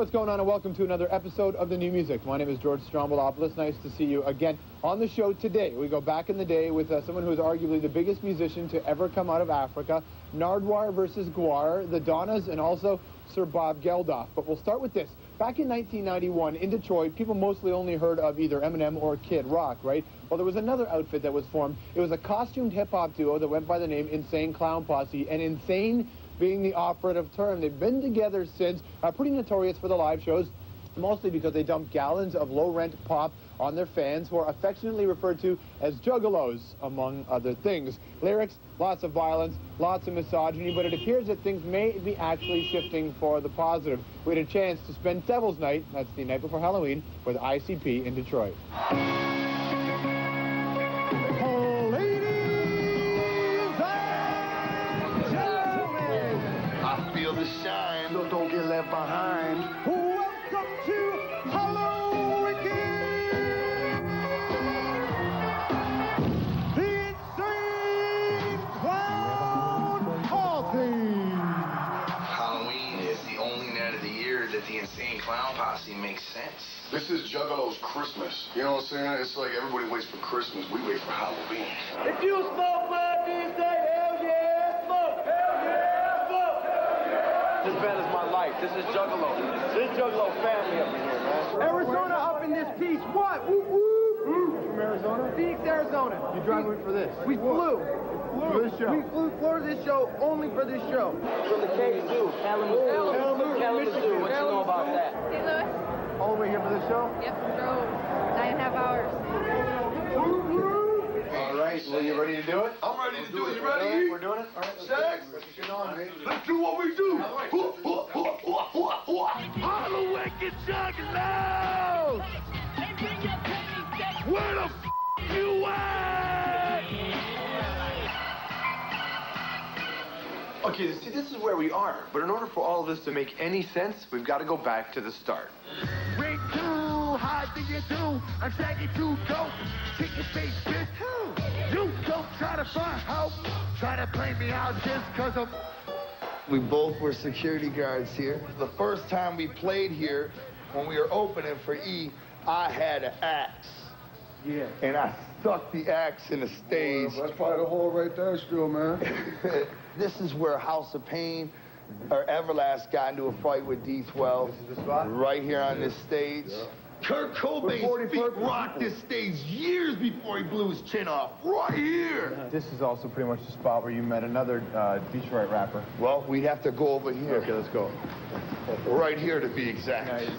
what's going on, and welcome to another episode of The New Music. My name is George Stroumboulopoulos. Nice to see you again on the show today. We go back in the day with someone who is arguably the biggest musician to ever come out of Africa, Nardwuar versus Gwar, the Donnas, and also Sir Bob Geldof. But we'll start with this. Back in 1991, in Detroit, people mostly only heard of either Eminem or Kid Rock, right? Well, there was another outfit that was formed. It was a costumed hip-hop duo that went by the name Insane Clown Posse, and Insane being the operative term. They've been together since, pretty notorious for the live shows, mostly because they dumped gallons of low-rent pop on their fans, who are affectionately referred to as juggalos, among other things. Lyrics, lots of violence, lots of misogyny, but it appears that things may be actually shifting for the positive. We had a chance to spend Devil's Night, that's the night before Halloween, with ICP in Detroit. The shine, so don't get left behind. Welcome to Halloween, the Insane Clown Posse. Halloween is the only night of the year that the Insane Clown Posse makes sense. This is Juggalo's Christmas. You know what I'm saying? It's like everybody waits for Christmas. We wait for Halloween. If you smoke blood these days, hell yeah, smoke. Hell yeah, smoke. This band is my life. This is Juggalo. This is Juggalo family up in here, man. Arizona up in this piece. What? Woo woo. From Arizona? Phoenix, Arizona. You driving for this? We flew. For this show? We flew for this show, only for this show. From the Cave Zoo, Kalamazoo. Kalamazoo. What you know about that? St. Louis. All the way here for this show? Yep, drove 9.5 hours. All right, well, you ready to do it? I'm ready to do it. You ready? We're doing it? All right, Shags? get on, baby. Let's do what we do. Halloween Juggalo! Where the you at? Okay, see, this is where we are. But in order for all of this to make any sense, we've got to go back to the start. Way too hard to get through. I'm Shaggy too dope. Kick your face, bitch. You don't try to find help. Try to play me out just because I'm... We both were security guards here. The first time we played here, when we were opening for E, I had an axe. Yeah. And I stuck the axe in the stage. That's probably the hole right there, still, man. This is where House of Pain or Everlast got into a fight with D12. This is the spot? Right here on this stage. Yeah. Kurt Cobain's feet rocked this stage years before he blew his chin off. Right here. This is also pretty much the spot where you met another Detroit rapper. Well, we'd have to go over here. Okay, let's go. Right here to be exact. Nice.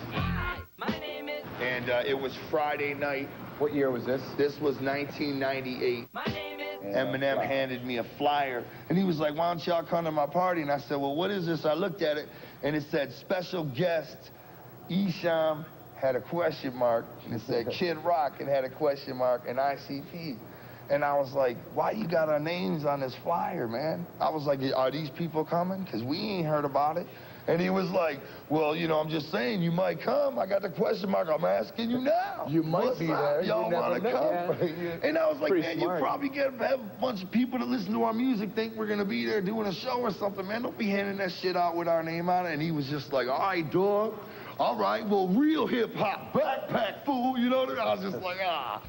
My name is... And it was Friday night. What year was this? This was 1998. My name is... Eminem handed me a flyer, and he was like, why don't y'all come to my party? And I said, well, what is this? I looked at it, and it said, special guest, Esham, had a question mark, and it said Kid Rock, and had a question mark, and ICP. And I was like, why you got our names on this flyer, man? I was like, are these people coming? Because we ain't heard about it. And he was like, well, you know, I'm just saying, you might come. I got the question mark. I'm asking you now. You might be there. Y'all want to come? Yeah. And I was like, Pretty man, smart. you probably have a bunch of people that listen to our music think we're going to be there doing a show or something, man. Don't be handing that shit out with our name on it. And he was just like, all right, dog. All right, well, real hip-hop, backpack fool, you know? I was just like, ah.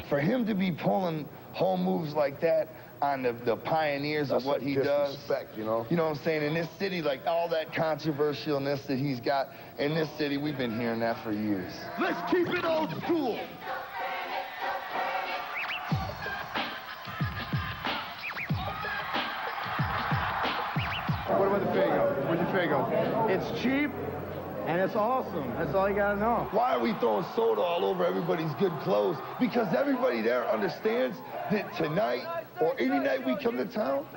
For him to be pulling home moves like that on the pioneers of what he does. Disrespect, you know? You know what I'm saying? In this city, like all that controversialness that he's got in this city, we've been hearing that for years. Let's keep it old school. What about the Fago? Where's your Fago? It's cheap and it's awesome. That's all you gotta know. Why are we throwing soda all over everybody's good clothes? Because everybody there understands that tonight or any night we come to town,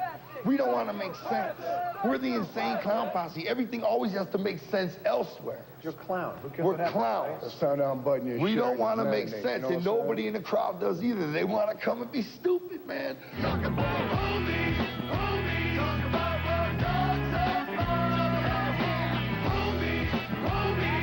we don't want to make sense. We're the Insane Clown Posse. Everything always has to make sense elsewhere. You're clowns. We're clowns. Let's turn down button your We shirt don't want to and make marinate, sense, you know and what I'm nobody saying? in the crowd does either. They want to come and be stupid, man. Talk about homies, homies. Talk about what dogs are for. Homies, homies.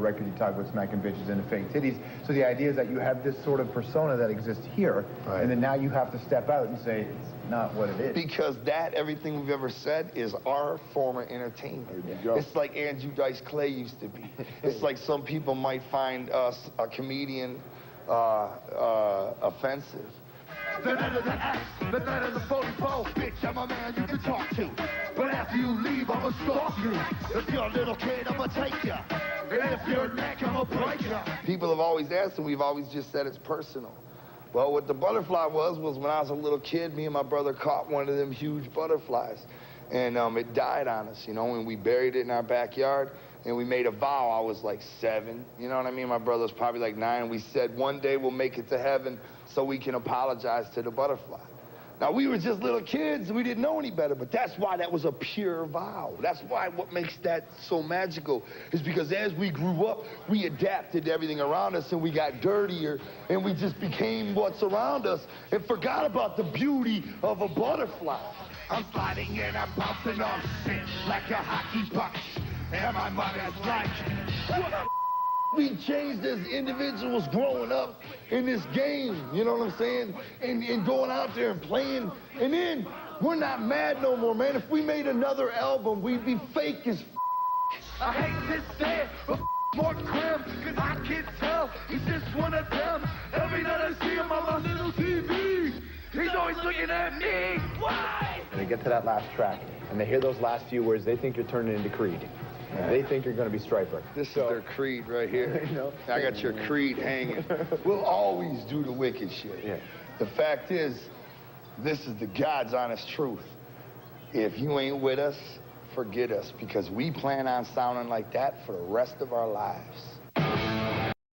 record you talk about smacking bitches into fake titties. So the idea is that you have this sort of persona that exists here, and then now you have to step out and say, it's not what it is. Because that, everything we've ever said, is our form of entertainment. It's like Andrew Dice Clay used to be. It's like some people might find us, a comedian, offensive. The night of the axe, the night of the 44, bitch, I'm a man you can talk to. But after you leave, I'ma stalk you. If you're a little kid, I'ma take ya. And if you're a neck, I'ma break ya. People have always asked, and we've always just said it's personal. Well, what the butterfly was when I was a little kid, me and my brother caught one of them huge butterflies. And it died on us, you know, and we buried it in our backyard. And we made a vow. I was like 7, you know what I mean? My brother was probably like 9. And we said, one day we'll make it to heaven so we can apologize to the butterfly. Now, we were just little kids. We didn't know any better, but that's why that was a pure vow. That's why what makes that so magical is because as we grew up, we adapted to everything around us, and we got dirtier, and we just became what's around us and forgot about the beauty of a butterfly. I'm sliding and I'm bouncing on shit like a hockey puck. And my mother's like, what? We changed as individuals growing up in this game, you know what I'm saying? And going out there and playing. And then we're not mad no more, man. If we made another album, we'd be fake as I hate this day, but more crib, cause I can tell he's just one of them. Every night I see him on my little TV, he's always looking at me. Why? And they get to that last track, and they hear those last few words, they think you're turning into Creed. They think you're going to be Striper. This is their creed right here. You know? I got your creed hanging. We'll always do the wicked shit. Yeah. The fact is, this is the God's honest truth. If you ain't with us, forget us, because we plan on sounding like that for the rest of our lives.